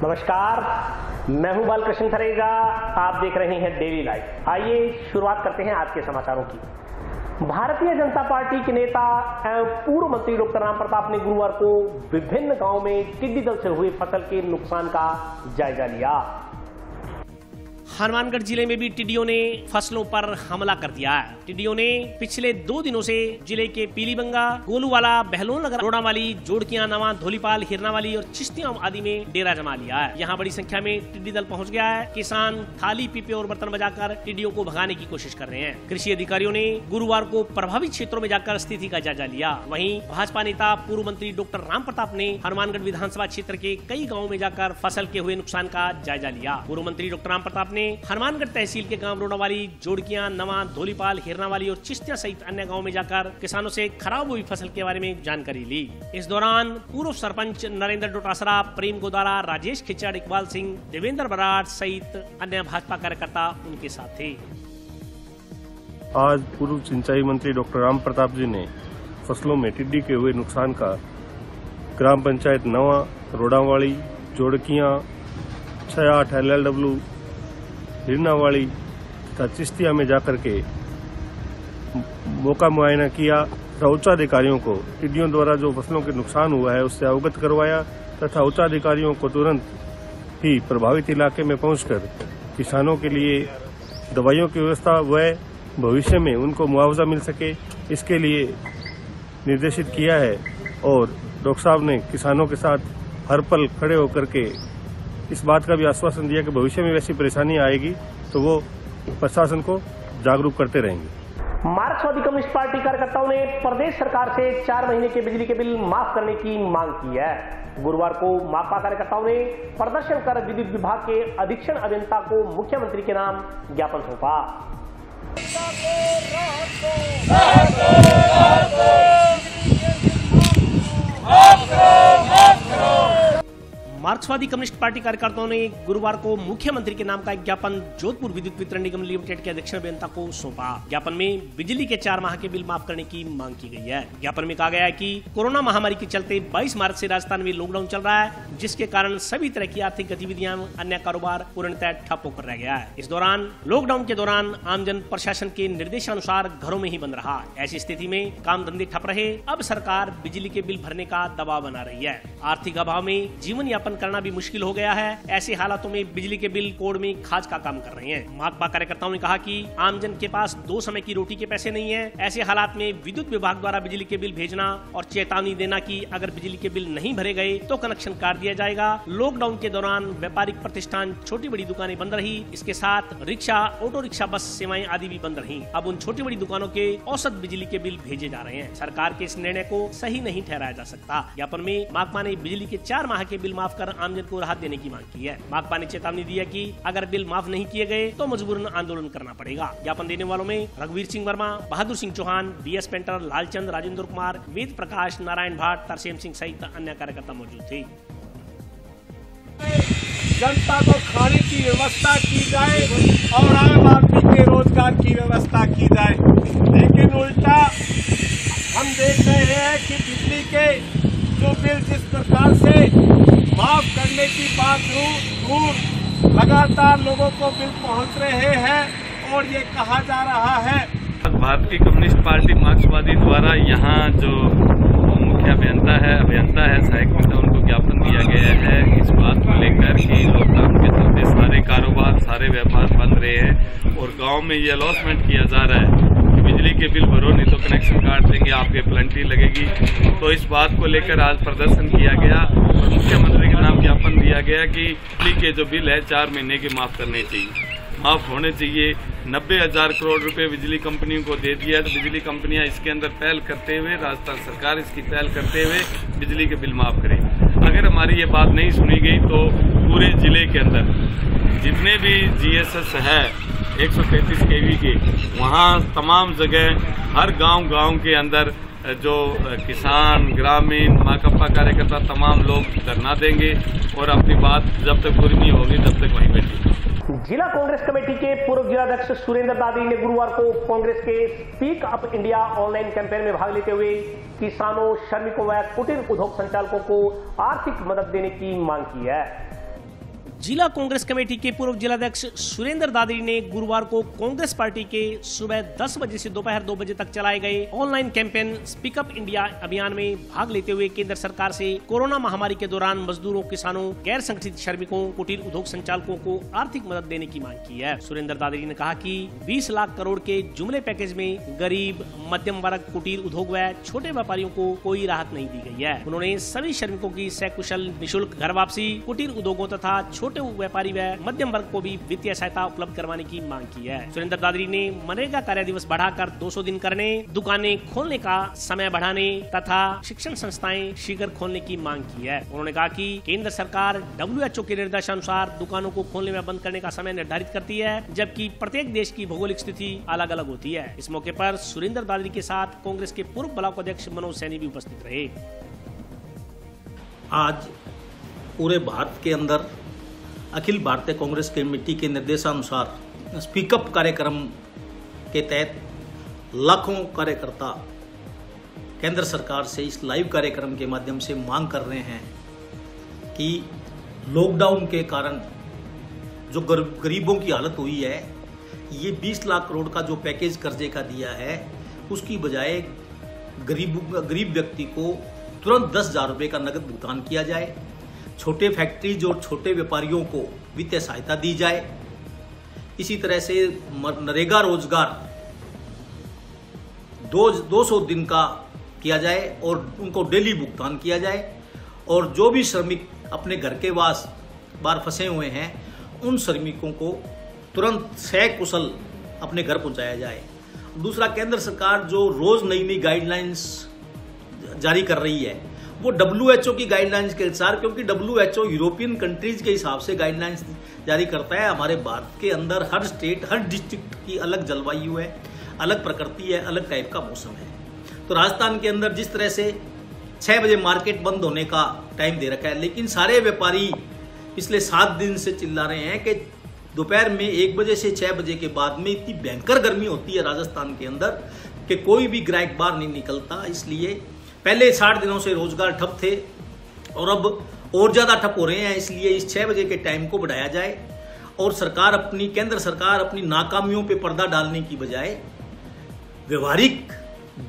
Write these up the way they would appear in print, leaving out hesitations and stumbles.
नमस्कार, मैं हूं बालकृष्ण थरेगा। आप देख रहे हैं डेली लाइव। आइए शुरुआत करते हैं आज के समाचारों की। भारतीय जनता पार्टी के नेता एवं पूर्व मंत्री डॉक्टर राम प्रताप ने गुरुवार को विभिन्न गांवों में टिड्डी दल से हुए फसल के नुकसान का जायजा लिया। हनुमानगढ़ जिले में भी टिड्डियों ने फसलों पर हमला कर दिया है। टिड्डियों ने पिछले 2 दिनों से जिले के पीलीबंगा, गोलूवाला, बहलोल नगर, रोडावाली, जोड़कियां, नवा, धोलीपाल, हिरनावाली और चिश्तियां आदि में डेरा जमा लिया है। यहाँ बड़ी संख्या में टिड्डी दल पहुँच गया है। किसान थाली, पीपे और बर्तन बजाकर टिड्डियों को भगाने की कोशिश कर रहे हैं। कृषि अधिकारियों ने गुरुवार को प्रभावित क्षेत्रों में जाकर स्थिति का जायजा लिया। वहीं भाजपा नेता पूर्व मंत्री डॉक्टर राम प्रताप ने हनुमानगढ़ विधानसभा क्षेत्र के कई गाँवों में जाकर फसल के हुए नुकसान का जायजा लिया। पूर्व मंत्री डॉक्टर राम प्रताप ने हनुमानगढ़ तहसील के गांव रोडावाली, जोड़कियां, नवा, धोलीपाल, हिरनावाली और चिश्तियां सहित अन्य गांवों में जाकर किसानों से खराब हुई फसल के बारे में जानकारी ली। इस दौरान पूर्व सरपंच नरेंद्र डोटासरा, प्रेम गोदारा, राजेश खिचड़, इकबाल सिंह, देवेंद्र बराड़ सहित अन्य भाजपा कार्यकर्ता उनके साथ थे। आज पूर्व सिंचाई मंत्री डॉक्टर राम प्रताप जी ने फसलों में टिड्डी के हुए नुकसान का ग्राम पंचायत नवा, रोडावाली, जोड़कियां, 6-8 LLW, हिरनावाली तथा चिश्तिया में जाकर के मौका मुआयना किया तथा उच्चाधिकारियों को टिड्डियों द्वारा जो फसलों के नुकसान हुआ है उससे अवगत करवाया तथा उच्चाधिकारियों को तुरंत ही प्रभावित इलाके में पहुंचकर किसानों के लिए दवाइयों की व्यवस्था व भविष्य में उनको मुआवजा मिल सके इसके लिए निर्देशित किया है। और डॉक्टर साहब ने किसानों के साथ हर पल खड़े होकर के इस बात का भी आश्वासन दिया कि भविष्य में वैसी परेशानी आएगी तो वो प्रशासन को जागरूक करते रहेंगे। मार्क्सवादी कम्युनिस्ट पार्टी कार्यकर्ताओं ने प्रदेश सरकार से 4 महीने के बिजली के बिल माफ करने की मांग की है। गुरुवार को माकपा कार्यकर्ताओं ने प्रदर्शन कर विद्युत विभाग के अधीक्षण अभियंता को मुख्यमंत्री के नाम ज्ञापन सौंपा। मार्क्सवादी कम्युनिस्ट पार्टी कार्यकर्ताओं ने गुरुवार को मुख्यमंत्री के नाम का एक ज्ञापन जोधपुर विद्युत वितरण निगम लिमिटेड के अधीक्षण अभियंता को सौंपा। ज्ञापन में बिजली के 4 माह के बिल माफ करने की मांग की गई है। ज्ञापन में कहा गया है कि कोरोना महामारी के चलते 22 मार्च से राजस्थान में लॉकडाउन चल रहा है, जिसके कारण सभी तरह की आर्थिक गतिविधियां, अन्य कारोबार पूर्णतः ठप होकर रह गया है। इस दौरान लॉकडाउन के दौरान आमजन प्रशासन के निर्देशानुसार घरों में ही बंद रहा। ऐसी स्थिति में काम धंधे ठप रहे। अब सरकार बिजली के बिल भरने का दबाव बना रही है। आर्थिक अभाव में जीवन यापन करना भी मुश्किल हो गया है। ऐसे हालातों में बिजली के बिल कोड में खाज का काम कर रहे हैं। माकपा कार्यकर्ताओं ने कहा कि आमजन के पास 2 समय की रोटी के पैसे नहीं है। ऐसे हालात में विद्युत विभाग द्वारा बिजली के बिल भेजना और चेतावनी देना कि अगर बिजली के बिल नहीं भरे गए तो कनेक्शन काट दिया जाएगा। लॉकडाउन के दौरान व्यापारिक प्रतिष्ठान, छोटी बड़ी दुकानें बंद रही। इसके साथ रिक्शा, ऑटो रिक्शा, बस सेवाएं आदि भी बंद रही। अब उन छोटी बड़ी दुकानों के औसत बिजली के बिल भेजे जा रहे हैं। सरकार के इस निर्णय को सही नहीं ठहराया जा सकता। ज्ञापन में माकपा ने बिजली के 4 माह के बिल माफ कर आमजन को राहत देने की मांग की है। माकपा ने चेतावनी दी है कि अगर बिल माफ नहीं किए गए तो मजबूरन आंदोलन करना पड़ेगा। ज्ञापन देने वालों में रघुवीर सिंह वर्मा, बहादुर सिंह चौहान, BS पेंटर, लालचंद, राजेंद्र कुमार, वेद प्रकाश, नारायण भाट, तरसेम सिंह सहित अन्य कार्यकर्ता मौजूद थे। जनता को खाने की व्यवस्था की जाए और आम आदमी के रोजगार की व्यवस्था की जाए, लेकिन उल्टा हम देख रहे हैं कि बिजली के जो बिल जिस प्रकार से माफ करने की बात दूर लगातार लोगों को बिल पहुंच रहे हैं और ये कहा जा रहा है। भारतीय कम्युनिस्ट पार्टी मार्क्सवादी द्वारा यहाँ जो मुख्य अभियंता है सहायक नेता, उनको ज्ञापन दिया गया है इस बात को लेकर कि लॉकडाउन के चलते सारे कारोबार, सारे व्यापार बंद रहे हैं और गांव में ये अलॉटमेंट किया जा रहा है कि बिजली के बिल भरो नहीं तो कनेक्शन काट देंगे, आपके पेनल्टी लगेगी। तो इस बात को लेकर आज प्रदर्शन किया गया और मुख्यमंत्री के नाम ज्ञापन दिया गया कि बिजली के जो बिल है 4 महीने के माफ करने चाहिए, माफ होने चाहिए। 90,000 करोड़ रुपए बिजली कंपनियों को दे दिया, तो बिजली कंपनियां इसके अंदर पहल करते हुए, राजस्थान सरकार इसकी पहल करते हुए बिजली के बिल माफ करे। अगर हमारी ये बात नहीं सुनी गई तो पूरे जिले के अंदर जितने भी GSS है 133 kV के, वहाँ तमाम जगह हर गांव के अंदर जो किसान, ग्रामीण, माकपा कार्यकर्ता तमाम लोग धरना देंगे और अपनी बात जब तक पूरी नहीं होगी तब तक वहीं बैठेंगे। जिला कांग्रेस कमेटी के पूर्व जिलाध्यक्ष सुरेंद्र दादी ने गुरुवार को कांग्रेस के speak up India online campaign में भाग लेते हुए किसानों, श्रमिकों व कुटीर उद्योग संचालकों को आर्थिक मदद देने की मांग की है। जिला कांग्रेस कमेटी के पूर्व जिलाध्यक्ष सुरेंद्र दादरी ने गुरुवार को कांग्रेस पार्टी के सुबह 10 बजे से दोपहर 2 बजे तक चलाए गए online campaign speak up India अभियान में भाग लेते हुए केंद्र सरकार से कोरोना महामारी के दौरान मजदूरों, किसानों, गैर संगठित श्रमिकों, कुटीर उद्योग संचालकों को आर्थिक मदद देने की मांग की है। सुरेंद्र दादरी ने कहा कि 20 लाख करोड़ के जुमले पैकेज में गरीब, मध्यम वर्ग, कुटीर उद्योग व छोटे व्यापारियों को कोई राहत नहीं दी गई है। उन्होंने सभी श्रमिकों की सकुशल निःशुल्क घर वापसी, कुटीर उद्योगों तथा छोटे व्यापारी व मध्यम वर्ग को भी वित्तीय सहायता उपलब्ध करवाने की मांग की है। सुरेंद्र दादरी ने मनरेगा कार्य दिवस बढ़ाकर 200 दिन करने, दुकानें खोलने का समय बढ़ाने तथा शिक्षण संस्थाएं शीघ्र खोलने की मांग की है। उन्होंने कहा कि केंद्र सरकार WHO के निर्देशानुसार दुकानों को खोलने में बंद करने का समय निर्धारित करती है, जबकि प्रत्येक देश की भौगोलिक स्थिति अलग अलग होती है। इस मौके पर सुरेंद्र दादरी के साथ कांग्रेस के पूर्व ब्लॉक अध्यक्ष मनोज सैनी भी उपस्थित रहे। आज पूरे भारत के अंदर अखिल भारतीय कांग्रेस कमेटी के निर्देशानुसार स्पीकअप कार्यक्रम के तहत लाखों कार्यकर्ता केंद्र सरकार से इस लाइव कार्यक्रम के माध्यम से मांग कर रहे हैं कि लॉकडाउन के कारण जो गरीबों की हालत हुई है, ये 20 लाख करोड़ का जो पैकेज कर्जे का दिया है, उसकी बजाय गरीब व्यक्ति को तुरंत 10,000 रुपये का नगद भुगतान किया जाए। छोटे फैक्ट्रीज और छोटे व्यापारियों को वित्तीय सहायता दी जाए। इसी तरह से नरेगा रोजगार 200 दिन का किया जाए और उनको डेली भुगतान किया जाए। और जो भी श्रमिक अपने घर के बाहर फंसे हुए हैं, उन श्रमिकों को तुरंत सकुशल अपने घर पहुंचाया जाए। दूसरा, केंद्र सरकार जो रोज नई नई गाइडलाइंस जारी कर रही है, वो WHO की गाइडलाइंस के अनुसार, क्योंकि WHO यूरोपियन कंट्रीज के हिसाब से गाइडलाइंस जारी करता है। हमारे भारत के अंदर हर स्टेट, हर डिस्ट्रिक्ट की अलग जलवायु है, अलग प्रकृति है, अलग टाइप का मौसम है। तो राजस्थान के अंदर जिस तरह से 6 बजे मार्केट बंद होने का टाइम दे रखा है, लेकिन सारे व्यापारी पिछले 7 दिन से चिल्ला रहे हैं कि दोपहर में 1 बजे से 6 बजे के बाद में इतनी भयंकर गर्मी होती है राजस्थान के अंदर कि कोई भी ग्राहक बाहर नहीं निकलता। इसलिए पहले 60 दिनों से रोजगार ठप थे और अब और ज्यादा ठप हो रहे हैं। इसलिए इस 6 बजे के टाइम को बढ़ाया जाए और केंद्र सरकार अपनी नाकामियों पे पर्दा डालने की बजाय व्यवहारिक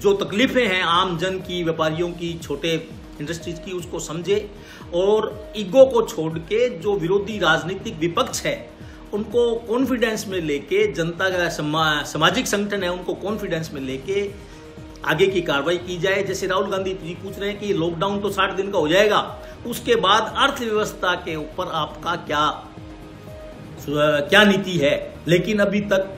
जो तकलीफें हैं आम जन की, व्यापारियों की, छोटे इंडस्ट्रीज की, उसको समझे और ईगो को छोड़ के जो विरोधी राजनीतिक विपक्ष है उनको कॉन्फिडेंस में लेके, जनता का सामाजिक संगठन है उनको कॉन्फिडेंस में लेके आगे की कार्रवाई की जाए। जैसे राहुल गांधी जी पूछ रहे हैं कि लॉकडाउन तो 60 दिन का हो जाएगा, उसके बाद अर्थव्यवस्था के ऊपर आपका क्या नीति है। लेकिन अभी तक,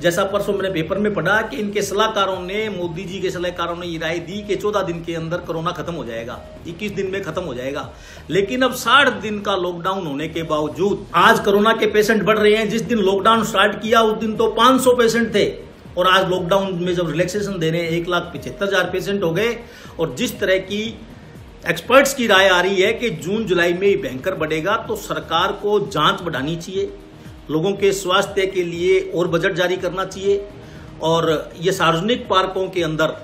जैसा परसों मैंने पेपर में पढ़ा कि इनके सलाहकारों ने, मोदी जी के सलाहकारों ने ये राय दी कि 14 दिन के अंदर कोरोना खत्म हो जाएगा, 21 दिन में खत्म हो जाएगा। लेकिन अब 60 दिन का लॉकडाउन होने के बावजूद आज कोरोना के पेशेंट बढ़ रहे हैं। जिस दिन लॉकडाउन स्टार्ट किया उस दिन तो 500 पेशेंट थे और आज लॉकडाउन में जब रिलैक्सेशन दे रहे हैं 1,75,000 पेशेंट हो गए। और जिस तरह की एक्सपर्ट्स की राय आ रही है कि जून जुलाई में भयंकर बढ़ेगा, तो सरकार को जांच बढ़ानी चाहिए, लोगों के स्वास्थ्य के लिए और बजट जारी करना चाहिए। और ये सार्वजनिक पार्कों के अंदर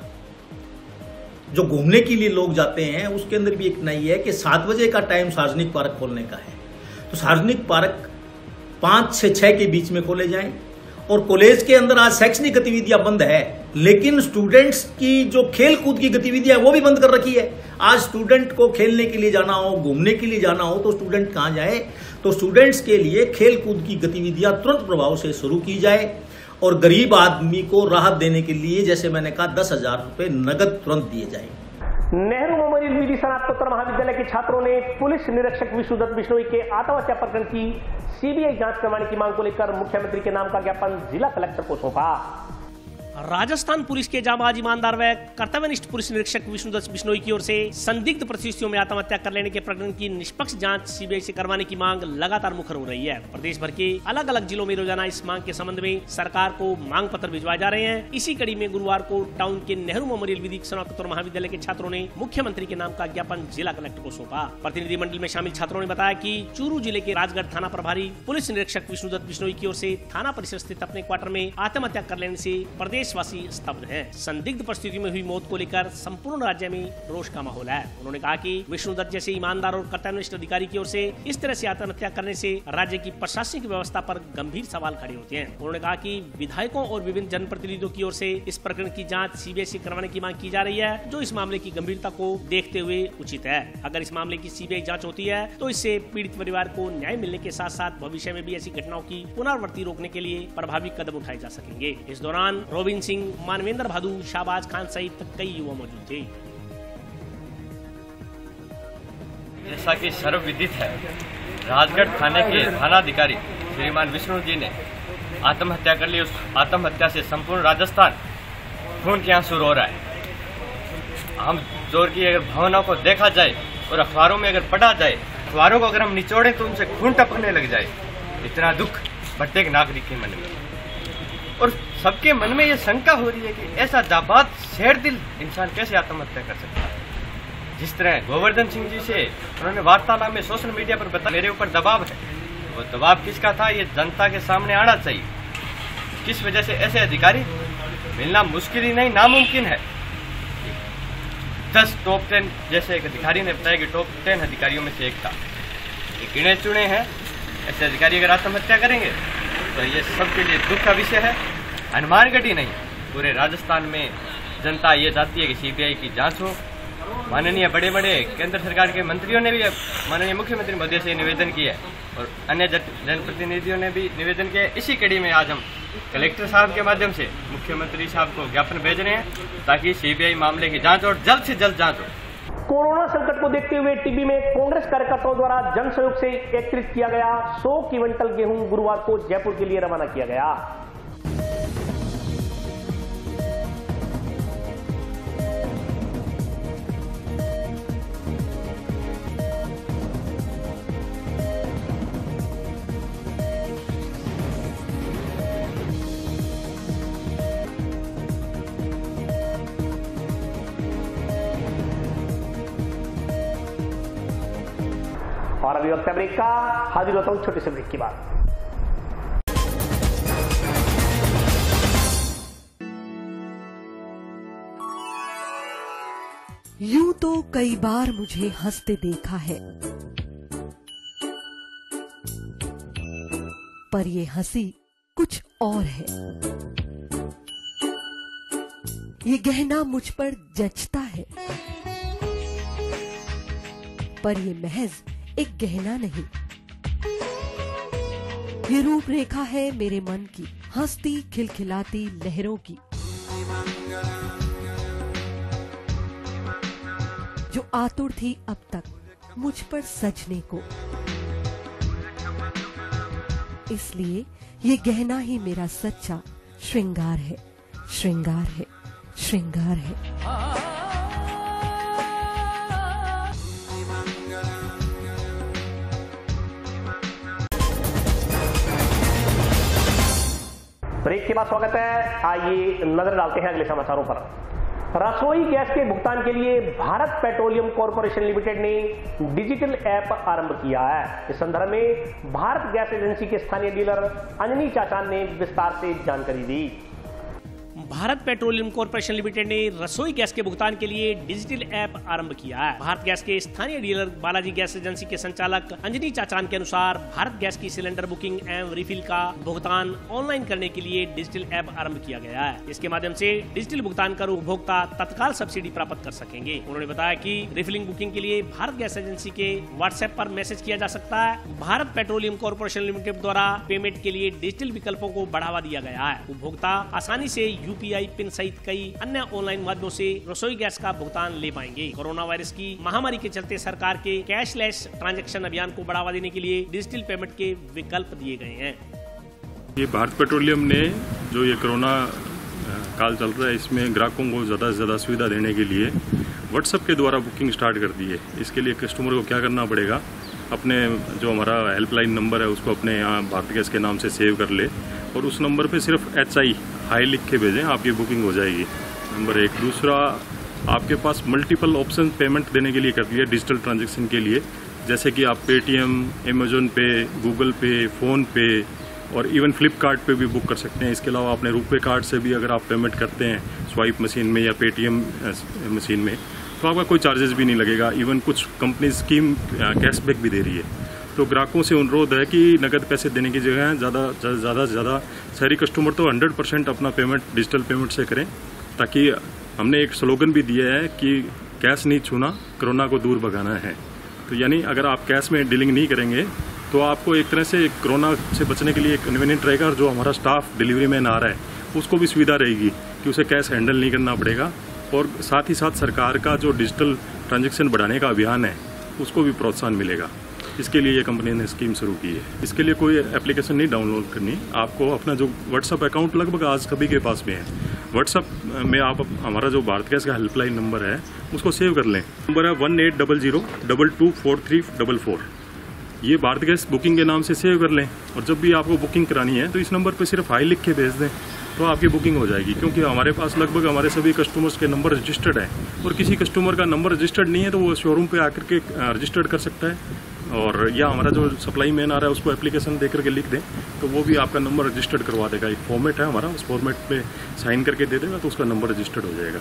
जो घूमने के लिए लोग जाते हैं, उसके अंदर भी एक नई है कि 7 बजे का टाइम सार्वजनिक पार्क खोलने का है। तो सार्वजनिक पार्क 5 से 6 के बीच में खोले जाएं। और कॉलेज के अंदर आज शैक्षणिक गतिविधियां बंद है, लेकिन स्टूडेंट्स की जो खेल कूद की गतिविधियां वो भी बंद कर रखी है। आज स्टूडेंट को खेलने के लिए जाना हो, घूमने के लिए जाना हो, तो स्टूडेंट कहां जाए? तो स्टूडेंट्स के लिए खेल कूद की गतिविधियां तुरंत प्रभाव से शुरू की जाए और गरीब आदमी को राहत देने के लिए, जैसे मैंने कहा, 10,000 रुपये नगद तुरंत दिए जाए। नेहरू मेमोरियल विधि स्नातकोत्तर महाविद्यालय के छात्रों ने पुलिस निरीक्षक विष्णुदत्त बिश्नोई के आत्महत्या प्रकरण की CBI जांच करवाने की मांग को लेकर मुख्यमंत्री के नाम का ज्ञापन जिला कलेक्टर को सौंपा। राजस्थान पुलिस के जाबाज, ईमानदार व कर्तव्यनिष्ठ पुलिस निरीक्षक विष्णुदत्त बिश्नोई की ओर से संदिग्ध परिस्थितियों में आत्महत्या कर लेने के प्रकरण की निष्पक्ष जांच CBI से करवाने की मांग लगातार मुखर हो रही है। प्रदेश भर के अलग अलग जिलों में रोजाना इस मांग के संबंध में सरकार को मांग पत्र भिजवाए जा रहे हैं। इसी कड़ी में गुरुवार को टाउन के नेहरू मेमोरियल विधि स्नातकोत्तर महाविद्यालय के छात्रों ने मुख्यमंत्री के नाम का ज्ञापन जिला कलेक्टर को सौंपा। प्रतिनिधिमंडल में शामिल छात्रों ने बताया कि चूरू जिले के राजगढ़ थाना प्रभारी पुलिस निरीक्षक विष्णुदत्त बिश्नोई की ओर से थाना परिसर स्थित अपने क्वार्टर में आत्महत्या कर लेने से प्रदेश देशवासी स्तब्ध हैं। संदिग्ध परिस्थितियों में हुई मौत को लेकर संपूर्ण राज्य में रोष का माहौल है। उन्होंने कहा कि विष्णुदत्त जैसे ईमानदार और कर्तव्यनिष्ठ अधिकारी की ओर से इस तरह से आत्महत्या करने से राज्य की प्रशासनिक व्यवस्था पर गंभीर सवाल खड़े होते हैं। उन्होंने कहा कि विधायकों और विभिन्न जनप्रतिनिधियों की ओर से इस प्रकरण की जांच सीबीआई से करवाने की मांग की जा रही है, जो इस मामले की गंभीरता को देखते हुए उचित है। अगर इस मामले की सीबीआई जांच होती है तो इससे पीड़ित परिवार को न्याय मिलने के साथ साथ भविष्य में भी ऐसी घटनाओं की पुनरावृत्ति रोकने के लिए प्रभावी कदम उठाए जा सकेंगे। इस दौरान रोबिन सिंह, मानवेंद्र भादु, शाहबाज खान सहित कई युवा मौजूद थे। जैसा कि सर्वविदित है, राजगढ़ थाने के थानाधिकारी श्रीमान विष्णु जी ने आत्महत्या कर ली। उस आत्महत्या से संपूर्ण राजस्थान खून के आंसू रो रहा है। हम जोर की अगर भावनाओं को देखा जाए और अखबारों में अगर पढ़ा जाए, अखबारों को अगर हम निचोड़े तो उनसे खून टपकने लग जाए। इतना दुख प्रत्येक नागरिक के मन में, और सबके मन में ये शंका हो रही है कि ऐसा जाबाज शेरदिल इंसान कैसे आत्महत्या कर सकता है। जिस तरह गोवर्धन सिंह जी से उन्होंने वार्तालाप में सोशल मीडिया पर बताया मेरे ऊपर दबाव है, वो दबाव किसका था ये जनता के सामने आना चाहिए। किस वजह से ऐसे अधिकारी मिलना मुश्किल ही नहीं नामुमकिन है। 10 टॉप 10 जैसे एक अधिकारी ने बताया कि टॉप 10 अधिकारियों में से एक था। ये गिने चुने हैं ऐसे अधिकारी अगर आत्महत्या करेंगे तो ये सबके लिए दुख का विषय है। हनुमानगढ़ ही नहीं, पूरे राजस्थान में जनता ये चाहती है कि सीबीआई की जांच हो। माननीय बड़े बड़े केंद्र सरकार के मंत्रियों ने भी माननीय मुख्यमंत्री महोदय से निवेदन किया है और अन्य जनप्रतिनिधियों ने भी निवेदन किया। इसी कड़ी में आज हम कलेक्टर साहब के माध्यम से मुख्यमंत्री साहब को ज्ञापन भेज रहे हैं ताकि सीबीआई मामले की जांच और जल्द से जल्द जांच हो। कोरोना संकट को देखते हुए टिब्बी में कांग्रेस कार्यकर्ताओं द्वारा जन सहयोग से एकत्रित किया गया 100 क्विंटल गेहूं गुरुवार को जयपुर के लिए रवाना किया गया। और अभी वक्त ब्रेक का, हाजिर होता हूं छोटे से ब्रेक के बाद। यूं तो कई बार मुझे हंसते देखा है, पर ये हंसी कुछ और है। ये गहना मुझ पर जचता है, पर ये महज एक गहना नहीं, ये रूपरेखा है मेरे मन की, हंसती खिलखिलाती लहरों की, जो आतुर थी अब तक मुझ पर सजने को। इसलिए ये गहना ही मेरा सच्चा श्रृंगार है, श्रृंगार है, श्रृंगार है। ब्रेक के बाद स्वागत है। आइए नजर डालते हैं अगले समाचारों पर। रसोई गैस के भुगतान के लिए भारत पेट्रोलियम कॉर्पोरेशन लिमिटेड ने डिजिटल ऐप आरंभ किया है। इस संदर्भ में भारत गैस एजेंसी के स्थानीय डीलर अंजनी चाचान ने विस्तार से जानकारी दी। भारत पेट्रोलियम कॉर्पोरेशन लिमिटेड ने रसोई गैस के भुगतान के लिए डिजिटल ऐप आरंभ किया है। भारत गैस के स्थानीय डीलर बालाजी गैस एजेंसी के संचालक अंजनी चाचान के अनुसार भारत गैस की सिलेंडर बुकिंग एवं रिफिल का भुगतान ऑनलाइन करने के लिए डिजिटल ऐप आरंभ किया गया है। इसके माध्यम से डिजिटल भुगतान कर उपभोक्ता तत्काल सब्सिडी प्राप्त कर सकेंगे। उन्होंने बताया कि रिफिलिंग बुकिंग के लिए भारत गैस एजेंसी के व्हाट्सएप पर मैसेज किया जा सकता है। भारत पेट्रोलियम कॉर्पोरेशन लिमिटेड द्वारा पेमेंट के लिए डिजिटल विकल्पों को बढ़ावा दिया गया है। उपभोक्ता आसानी से यूपीआई पिन सहित कई अन्य ऑनलाइन माध्यमों से रसोई गैस का भुगतान ले पाएंगे। कोरोना वायरस की महामारी के चलते सरकार के कैशलेस ट्रांजैक्शन अभियान को बढ़ावा देने के लिए डिजिटल पेमेंट के विकल्प दिए गए हैं। ये भारत पेट्रोलियम ने जो ये कोरोना काल चल रहा है, इसमें ग्राहकों को ज़्यादा से ज़्यादा सुविधा देने के लिए व्हाट्सएप के द्वारा बुकिंग स्टार्ट कर दी है। इसके लिए कस्टमर को क्या करना पड़ेगा, अपने जो हमारा हेल्पलाइन नंबर है उसको अपने यहाँ भारत गैस के नाम से सेव कर ले और उस नंबर पे सिर्फ HI हाई लिख के भेजें, आपकी बुकिंग हो जाएगी। नंबर 1। दूसरा, आपके पास मल्टीपल ऑप्शन पेमेंट देने के लिए कर दिया डिजिटल ट्रांजैक्शन के लिए, जैसे कि आप पेटीएम, अमेजोन पे, गूगल पे, फ़ोन पे और इवन फ्लिपकार्ट पे भी बुक कर सकते हैं। इसके अलावा अपने रुपे कार्ड से भी अगर आप पेमेंट करते हैं स्वाइप मशीन में या पेटीएम मशीन में, तो आपका कोई चार्जेस भी नहीं लगेगा। इवन कुछ कंपनी स्कीम कैशबैक भी दे रही है। तो ग्राहकों से अनुरोध है कि नकद पैसे देने की जगह ज़्यादा से ज़्यादा शहरी कस्टमर तो 100% अपना पेमेंट डिजिटल पेमेंट से करें, ताकि हमने एक स्लोगन भी दिया है कि कैश नहीं छूना, कोरोना को दूर भगाना है। तो यानी अगर आप कैश में डीलिंग नहीं करेंगे तो आपको एक तरह से कोरोना से बचने के लिए एक कन्वीनियंट रहेगा। और जो हमारा स्टाफ डिलीवरी मैन आ रहा है उसको भी सुविधा रहेगी कि उसे कैश हैंडल नहीं करना पड़ेगा। और साथ ही साथ सरकार का जो डिजिटल ट्रांजैक्शन बढ़ाने का अभियान है उसको भी प्रोत्साहन मिलेगा। इसके लिए ये कंपनी ने स्कीम शुरू की है। इसके लिए कोई एप्लीकेशन नहीं डाउनलोड करनी, आपको अपना जो व्हाट्सएप अकाउंट लगभग आज सभी के पास में है, व्हाट्सएप में आप हमारा जो भारत गैस का हेल्पलाइन नंबर है उसको सेव कर लें। नंबर है 1800224344। ये भारत गैस बुकिंग के नाम से सेव कर लें और जब भी आपको बुकिंग करानी है तो इस नंबर पर सिर्फ हाई लिख के भेज दें तो आपकी बुकिंग हो जाएगी। क्योंकि हमारे पास लगभग हमारे सभी कस्टमर्स के नंबर रजिस्टर्ड है और किसी कस्टमर का नंबर रजिस्टर्ड नहीं है तो वो शोरूम पे आकर के रजिस्टर्ड कर सकता है। और या हमारा जो सप्लाई मैन आ रहा है उसको एप्लीकेशन दे करके लिख दें तो वो भी आपका नंबर रजिस्टर्ड करवा देगा। एक फॉर्मेट है हमारा, उस फॉर्मेट पे साइन करके दे देगा तो उसका नंबर रजिस्टर्ड हो जाएगा।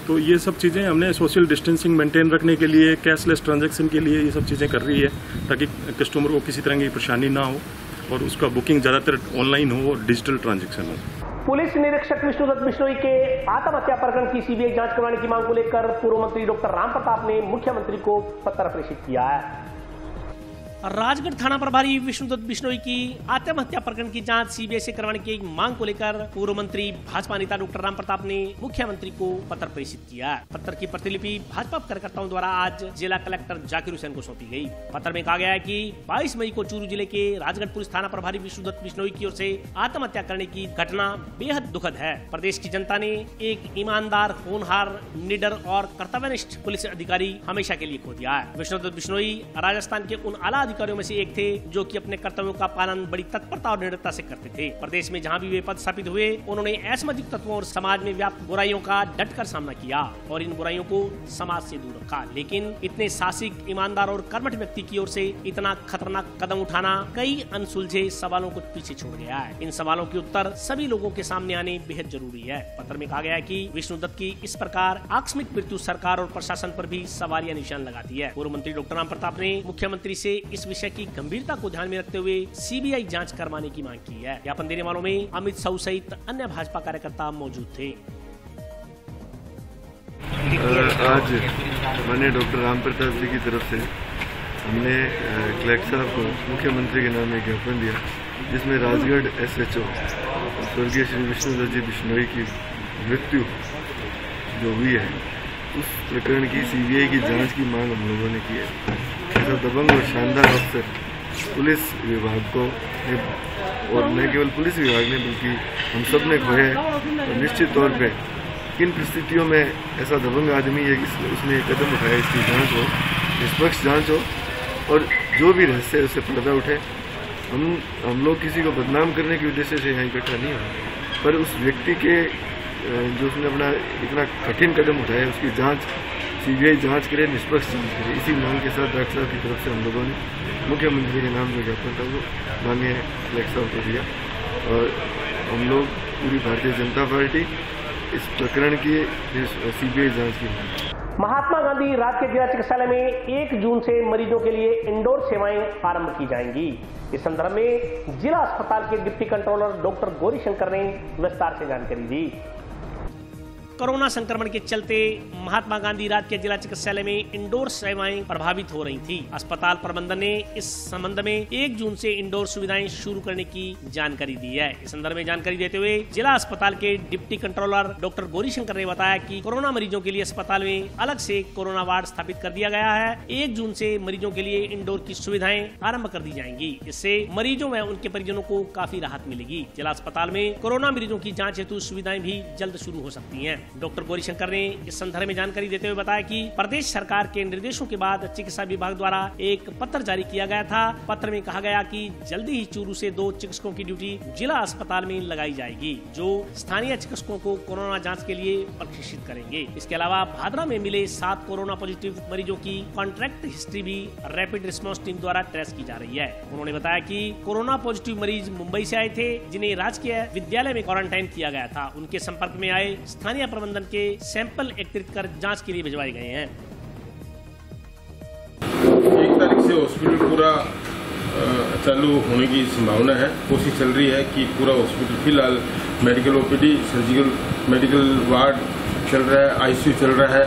तो ये सब चीज़ें हमने सोशल डिस्टेंसिंग मेंटेन रखने के लिए, कैशलेस ट्रांजैक्शन के लिए ये सब चीज़ें कर रही है ताकि कस्टमर को किसी तरह की परेशानी ना हो और उसका बुकिंग ज़्यादातर ऑनलाइन हो और डिजिटल ट्रांजैक्शन हो। पुलिस निरीक्षक विष्णुदत्त बिश्नोई के आत्महत्या प्रकरण की सीबीआई जांच करवाने की मांग को लेकर पूर्व मंत्री डॉक्टर रामप्रताप ने मुख्यमंत्री को पत्र प्रेषित किया है। राजगढ़ थाना प्रभारी विष्णुदत्त बिश्नोई की आत्महत्या प्रकरण की जांच सीबीआई से करवाने की मांग को लेकर पूर्व मंत्री भाजपा नेता डॉक्टर रामप्रताप ने मुख्यमंत्री को पत्र प्रेषित किया। पत्र की प्रतिलिपि भाजपा कार्यकर्ताओं द्वारा आज जिला कलेक्टर जाकिर हुसैन को सौंपी गई। पत्र में कहा गया है कि 22 मई को चूरू जिले के राजगढ़ पुलिस थाना प्रभारी विष्णुदत्त बिश्नोई की ओर से आत्महत्या करने की घटना बेहद दुखद है। प्रदेश की जनता ने एक ईमानदार, होनहार, निडर और कर्तव्यनिष्ठ पुलिस अधिकारी हमेशा के लिए खो दिया है। विष्णुदत्त बिश्नोई राजस्थान के उन आला अधिकारियों में से एक थे जो कि अपने कर्तव्यों का पालन बड़ी तत्परता और निडरता से करते थे। प्रदेश में जहां भी वे पद स्थापित हुए उन्होंने असामाजिक तत्वों और समाज में व्याप्त बुराइयों का डटकर सामना किया और इन बुराइयों को समाज से दूर रखा। लेकिन इतने साहसिक, ईमानदार और कर्मठ व्यक्ति की ओर से इतना खतरनाक कदम उठाना कई अनसुलझे सवालों को पीछे छोड़ गया है। इन सवालों के उत्तर सभी लोगों के सामने आने बेहद जरूरी है। पत्र में कहा गया है कि विष्णुदत्त की इस प्रकार आकस्मिक मृत्यु सरकार और प्रशासन पर भी सवालिया निशान लगाती है। पूर्व मंत्री डॉक्टर रामप्रताप ने मुख्यमंत्री से इस विषय की गंभीरता को ध्यान में रखते हुए सीबीआई जांच करवाने की मांग की है। ज्ञापन देने वालों में अमित साहू सहित अन्य भाजपा कार्यकर्ता मौजूद थे। आज माननीय डॉक्टर रामप्रताप जी की तरफ से हमने कलेक्टर साहब को मुख्यमंत्री के नाम में ज्ञापन दिया जिसमें राजगढ़ एसएचओ स्वर्गीय श्री विष्णुदत्त जी बिश्नोई की मृत्यु जो हुई है उस प्रकरण की सीबीआई की जांच की मांग हम लोगों ने की है। ऐसा दबंग और शानदार अफसर पुलिस विभाग को और न केवल पुलिस विभाग ने बल्कि हम सब ने खोया है। और निश्चित तौर पे किन परिस्थितियों में ऐसा दबंग आदमी है कि उसने कदम उठाया, इसकी जांच हो, निष्पक्ष जांच हो और जो भी रहस्य है उससे पर्दा उठे। हम लोग किसी को बदनाम करने के उद्देश्य से यहाँ इकट्ठा नहीं हो, पर उस व्यक्ति के जो उसने अपना इतना कठिन कदम उठाया उसकी जांच सीबीआई जांच करे, निष्पक्ष जांच करे। इसी मांग के साथ डॉक्टर साहब की तरफ से हम लोगों ने मुख्यमंत्री के नाम जो ज्ञापन था वो माननीय कलेक्टर साहब को दिया और हम लोग पूरी भारतीय जनता पार्टी इस प्रकरण की सीबीआई जांच की। महात्मा गांधी राजकीय जिला चिकित्सालय में 1 जून से मरीजों के लिए इंडोर सेवाएं आरंभ की जाएंगी। इस संदर्भ में जिला अस्पताल के डिप्टी कंट्रोलर डॉक्टर गौरीशंकर ने विस्तार से जानकारी दी। कोरोना संक्रमण के चलते महात्मा गांधी राजकीय जिला चिकित्सालय में इंडोर सेवाएं प्रभावित हो रही थी। अस्पताल प्रबंधन ने इस संबंध में 1 जून से इंडोर सुविधाएं शुरू करने की जानकारी दी है। इस संदर्भ में जानकारी देते हुए जिला अस्पताल के डिप्टी कंट्रोलर डॉक्टर गौरीशंकर ने बताया कि कोरोना मरीजों के लिए अस्पताल में अलग से कोरोना वार्ड स्थापित कर दिया गया है। 1 जून से मरीजों के लिए इंडोर की सुविधाएं आरंभ कर दी जाएंगी। इससे मरीजों व उनके परिजनों को काफी राहत मिलेगी। जिला अस्पताल में कोरोना मरीजों की जाँच हेतु सुविधाएं भी जल्द शुरू हो सकती है। डॉक्टर गौरीशंकर ने इस संदर्भ में जानकारी देते हुए बताया कि प्रदेश सरकार के निर्देशों के बाद चिकित्सा विभाग द्वारा एक पत्र जारी किया गया था। पत्र में कहा गया कि जल्दी ही चूरू से 2 चिकित्सकों की ड्यूटी जिला अस्पताल में लगाई जाएगी, जो स्थानीय चिकित्सकों को कोरोना जाँच के लिए प्रशिक्षित करेंगे। इसके अलावा भादरा में मिले 7 कोरोना पॉजिटिव मरीजों की कॉन्ट्रैक्ट हिस्ट्री भी रैपिड रिस्पांस टीम द्वारा ट्रेस की जा रही है। उन्होंने बताया कि कोरोना पॉजिटिव मरीज मुंबई से आए थे, जिन्हें राजकीय विद्यालय में क्वारंटाइन किया गया था। उनके संपर्क में आए स्थानीय प्रबंधन के सैंपल एकत्रित कर जांच के लिए भिजवाए गए हैं। 1 तारीख से हॉस्पिटल पूरा चालू होने की संभावना है। कोशिश चल रही है कि पूरा हॉस्पिटल फिलहाल medical OPD, surgical medical ward चल रहा है, आईसीयू चल रहा है,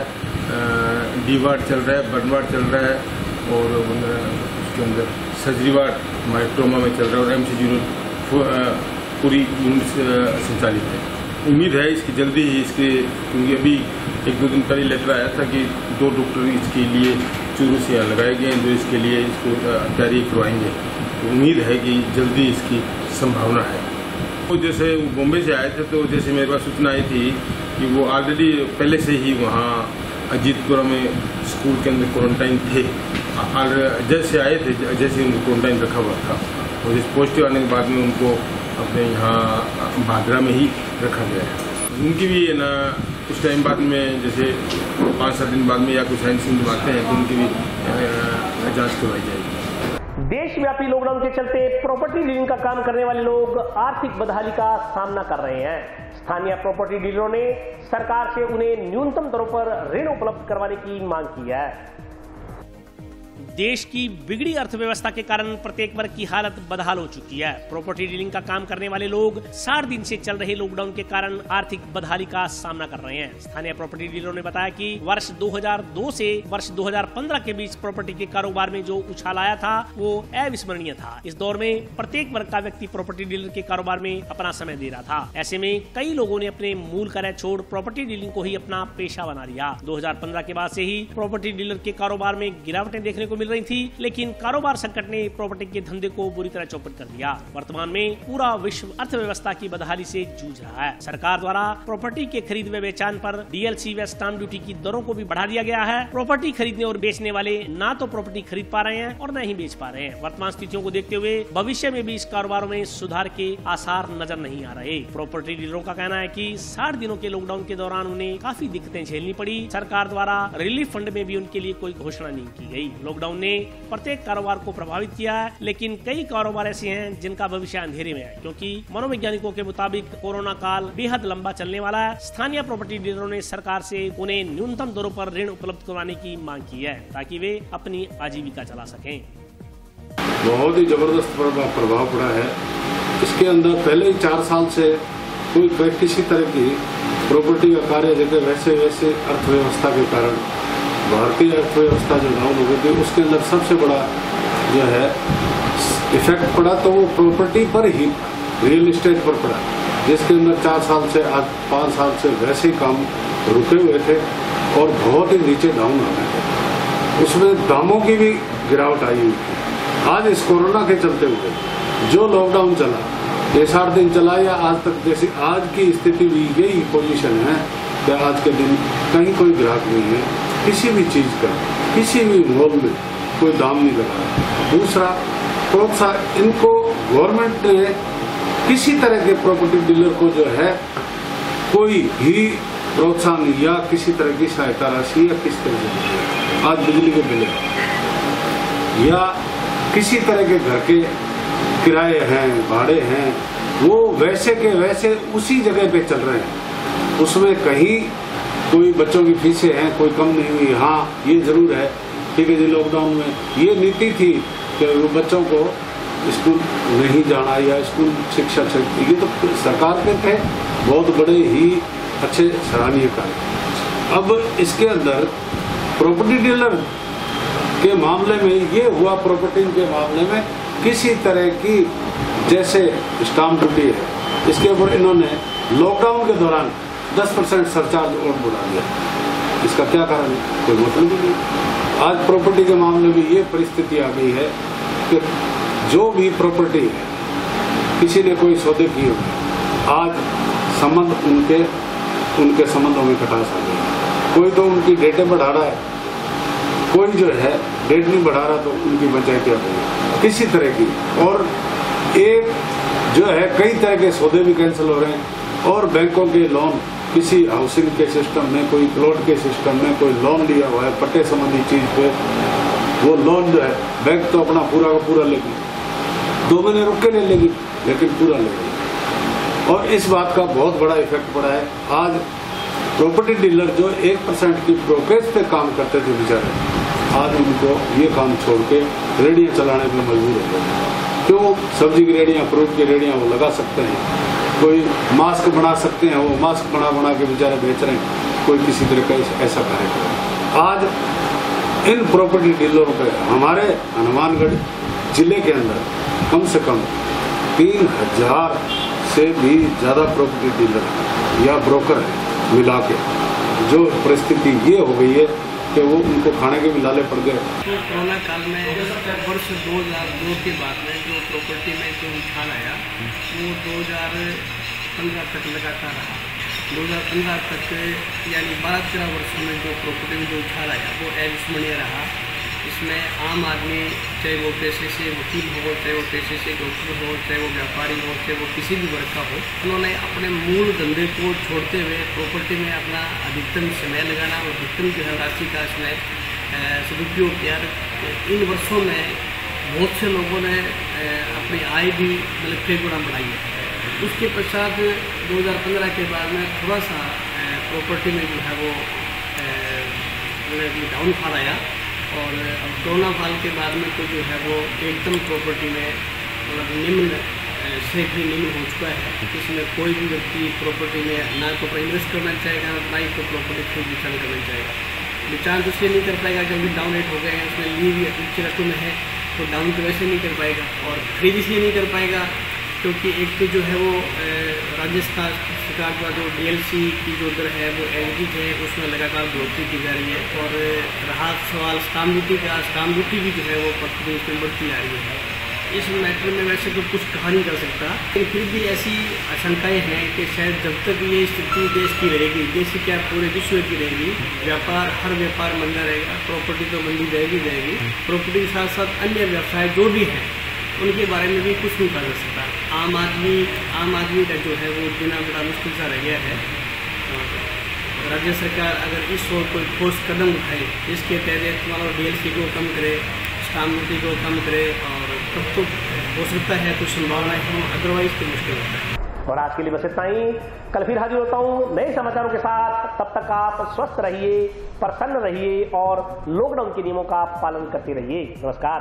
डी वार्ड चल रहा है, बर्न वार्ड चल रहा है और उसके अंदर सर्जरी वार्ड माइट्रोमा में चल रहा है और एमसीजी पूरी यूनिट संचालित है। उम्मीद है इसकी जल्दी ही इसके, क्योंकि अभी 1-2 दिन पहले लेटर आया था कि 2 डॉक्टर इसके लिए चूरू से यहाँ लगाए गए हैं, जो इसके लिए इसको तैयारी करवाएंगे। तो उम्मीद है कि जल्दी इसकी संभावना है। वो जैसे बॉम्बे से आए थे, तो जैसे मेरे पास सूचना आई थी कि वो ऑलरेडी पहले से ही वहाँ अजीतपुरा में स्कूल के अंदर क्वारंटाइन थे। जैसे आए थे, जैसे उनको क्वारंटाइन रखा हुआ था और इस पॉजिटिव आने के बाद में उनको अपने यहाँ भादरा में ही रखा गया है। उनकी भी ना कुछ टाइम बाद में, जैसे 5-7 दिन बाद में या कुछ साइन सिम्टम आते हैं, तो उनकी भी जांच करवाई जाएगी। देशव्यापी लॉकडाउन के चलते प्रॉपर्टी डीलिंग का काम करने वाले लोग आर्थिक बदहाली का सामना कर रहे हैं। स्थानीय प्रॉपर्टी डीलरों ने सरकार से उन्हें न्यूनतम दरों पर ऋण उपलब्ध करवाने की मांग की है। देश की बिगड़ी अर्थव्यवस्था के कारण प्रत्येक वर्ग की हालत बदहाल हो चुकी है। प्रॉपर्टी डीलिंग का काम करने वाले लोग 60 दिन से चल रहे लॉकडाउन के कारण आर्थिक बदहाली का सामना कर रहे हैं। स्थानीय प्रॉपर्टी डीलरों ने बताया कि वर्ष 2002 से वर्ष 2015 के बीच प्रॉपर्टी के कारोबार में जो उछाल आया था वो अविस्मरणीय था। इस दौर में प्रत्येक वर्ग का व्यक्ति प्रॉपर्टी डीलर के कारोबार में अपना समय दे रहा था। ऐसे में कई लोगों ने अपने मूल कार्य छोड़ प्रॉपर्टी डीलिंग को ही अपना पेशा बना लिया। 2015 के बाद से ही प्रॉपर्टी डीलर के कारोबार में गिरावटें देखने को मिल रही थी, लेकिन कारोबार संकट ने प्रॉपर्टी के धंधे को बुरी तरह चौपट कर दिया। वर्तमान में पूरा विश्व अर्थव्यवस्था की बदहाली से जूझ रहा है। सरकार द्वारा प्रॉपर्टी के खरीद व बेचान पर डीएलसी व स्टाम्प ड्यूटी की दरों को भी बढ़ा दिया गया है। प्रॉपर्टी खरीदने और बेचने वाले ना तो प्रॉपर्टी खरीद पा रहे हैं और न ही बेच पा रहे हैं। वर्तमान स्थितियों को देखते हुए भविष्य में भी इस कारोबार में सुधार के आसार नजर नहीं आ रहे। प्रॉपर्टी डीलरों का कहना है कि 60 दिनों के लॉकडाउन के दौरान उन्हें काफी दिक्कतें झेलनी पड़ी। सरकार द्वारा रिलीफ फंड में भी उनके लिए कोई घोषणा नहीं की गई। लॉकडाउन ने प्रत्येक कारोबार को प्रभावित किया है, लेकिन कई कारोबार ऐसे हैं जिनका भविष्य अंधेरे में है, क्योंकि मनोवैज्ञानिकों के मुताबिक कोरोना काल बेहद लंबा चलने वाला है। स्थानीय प्रॉपर्टी डीलरों ने सरकार से उन्हें न्यूनतम दरों पर ऋण उपलब्ध करवाने की मांग की है, ताकि वे अपनी आजीविका चला सकें। बहुत ही जबरदस्त प्रभाव पड़ा है। इसके अंदर पहले ही 4 साल से कोई किसी तरह की प्रॉपर्टी का कार्य जगह वैसे अर्थव्यवस्था के कारण भारतीय अर्थव्यवस्था जो डाउन हो गई थी, उसके अंदर सबसे बड़ा जो है इफेक्ट पड़ा तो वो प्रॉपर्टी पर ही, रियल एस्टेट पर पड़ा, जिसके अंदर 4 साल से आज 5 साल से वैसे ही काम रुके हुए थे और बहुत ही नीचे डाउन आ गए थे। उसमें दामों की भी गिरावट आई हुई थी। आज इस कोरोना के चलते हुए जो लॉकडाउन चला, ये 60 दिन चला या आज तक, जैसी आज की स्थिति भी यही पोजीशन है कि आज के दिन कहीं कोई ग्राहक नहीं है, किसी भी चीज का किसी भी मॉल में कोई दाम नहीं लगा। दूसरा प्रोत्साहन, इनको गवर्नमेंट ने किसी तरह के प्रॉपर्टी डीलर को जो है कोई भी प्रोत्साहन या किसी तरह की सहायता राशि या किस तरह से आज बिजली के बिल या किसी तरह के घर के किराए हैं, भाड़े हैं, वो वैसे के वैसे उसी जगह पे चल रहे हैं। उसमें कहीं कोई बच्चों की फीसें हैं कोई कम नहीं हुई। हाँ, ये जरूर है, ठीक है जी, लॉकडाउन में ये नीति थी कि वो बच्चों को स्कूल नहीं जाना या स्कूल शिक्षा से, ये तो सरकार के थे बहुत बड़े ही अच्छे सराहनीय कार्य। अब इसके अंदर प्रॉपर्टी डीलर के मामले में ये हुआ, प्रॉपर्टी के मामले में किसी तरह की जैसे स्टाम्प ड्यूटी है, इसके ऊपर इन्होंने लॉकडाउन के दौरान 10% सरचार्ज और बढ़ा दिया। इसका क्या कारण है? कोई मतलब ही नहीं। आज प्रॉपर्टी के मामले में ये परिस्थिति आ गई है कि जो भी प्रॉपर्टी है, किसी ने कोई सौदे किए, आज संबंध उनके उनके संबंधों में खटास आ गई। कोई तो उनकी डेटें बढ़ा रहा है, कोई जो है डेट नहीं बढ़ा रहा, तो उनकी पंचायती आ गई किसी तरह की। और एक जो है कई तरह के सौदे भी कैंसिल हो रहे हैं, और बैंकों के लोन किसी हाउसिंग के सिस्टम में, कोई प्लॉट के सिस्टम में कोई लोन लिया हुआ है पट्टे संबंधी चीज पे, वो लोन जो है बैंक तो अपना पूरा का पूरा लेगी, 2 महीने रुक के ले लेगी, लेकिन पूरा लेगी। और इस बात का बहुत बड़ा इफेक्ट पड़ा है। आज प्रॉपर्टी डीलर जो 1% की ब्रोकरेज पे काम करते थे बेचारे, आज उनको ये काम छोड़ के रेडियां चलाने पे मजबूर हो गए। क्यों? सब्जी की रेडियां, फ्रूट की रेडियां वो लगा सकते हैं, कोई मास्क बना सकते हैं, वो मास्क बना के बेचारे बेच रहे हैं, कोई किसी तरह का ऐसा कार्य करे। आज इन प्रॉपर्टी डीलरों पे हमारे हनुमानगढ़ जिले के अंदर कम से कम 3000 से भी ज्यादा प्रॉपर्टी डीलर या ब्रोकर है मिला के। जो परिस्थिति ये हो गई है कि वो उनको खाने के भी लाले पड़ गए। तो कोरोना काल में वर्ष 2002 के बाद में जो प्रॉपर्टी में जो उछाल आया वो 2015 तक लगातार रहा। 2015 तक यानी 12-13 वर्षों में जो प्रॉपर्टी में जो उछाल आया वो अविस्मरणीय रहा। इसमें आम आदमी, चाहे वो पैसे से वकील हो, चाहे वो पैसे से डॉक्टर हो, चाहे वो व्यापारी हो, चाहे वो किसी भी वर्ग का हो, उन्होंने अपने मूल धंधे को छोड़ते हुए प्रॉपर्टी में अपना अधिकतम समय लगाना और अधिकतम जो है राशि का इसमें सदुपयोग किया। इन वर्षों में बहुत से लोगों ने अपनी आय भी मतलब कई गुना बढ़ाई है। उसके पश्चात 2015 के बाद में थोड़ा सा प्रॉपर्टी में जो है वो डाउनफॉल आया, और अब कोरोना काल के बाद में तो जो है वो एकदम प्रॉपर्टी में मतलब निम्न से भी निम्न हो चुका है। इसमें कोई भी व्यक्ति प्रॉपर्टी में ना तो इन्वेस्ट करना चाहेगा, ना ही तो प्रॉपर्टी खुद विचार करना चाहेगा। विचार तो इसलिए नहीं कर पाएगा क्योंकि डाउन रेट हो गए हैं, उसमें ली भी अच्छी रकम है तो डाउन तो वैसे नहीं कर पाएगा, और खरीद इसलिए नहीं कर पाएगा क्योंकि एक तो जो है वो राजस्थान सरकार का जो DLC की जो दर है वो एवरेज है, उसमें लगातार बढ़ोतरी की जा रही है। और रहा सवाल स्टाम्प ड्यूटी का, स्टाम्प ड्यूटी भी जो है वो प्रतिदिन उसमें बढ़ती जा रही है। इस मैटर में वैसे तो कुछ कहा नहीं जा सकता, लेकिन फिर भी ऐसी आशंकाएं हैं कि शायद जब तक ये स्थिति देश की रहेगी, देश की क्या पूरे विश्व की रहेगी, हर व्यापार मंदा रहेगा, प्रॉपर्टी तो मंदी जाएगी। प्रॉपर्टी के साथ साथ अन्य व्यवसाय जो भी हैं उनके बारे में भी कुछ नहीं कहा जा सकता। आम आदमी का जो है वो जीना बड़ा मुश्किल सा रह गया है। राज्य सरकार अगर इस ओर कोई ठोस कदम उठाए जिसके तहत DLC को कम करे, स्टाम्प ड्यूटी को कम करे, और तब तो हो सकता है कुछ संभावना है, अदरवाइज तो मुश्किल होता है। और आज के लिए बस इतना ही। कल फिर हाजिर होता हूँ नए समाचारों के साथ। तब तक आप स्वस्थ रहिए, प्रसन्न रहिए और लॉकडाउन के नियमों का पालन करते रहिए। नमस्कार।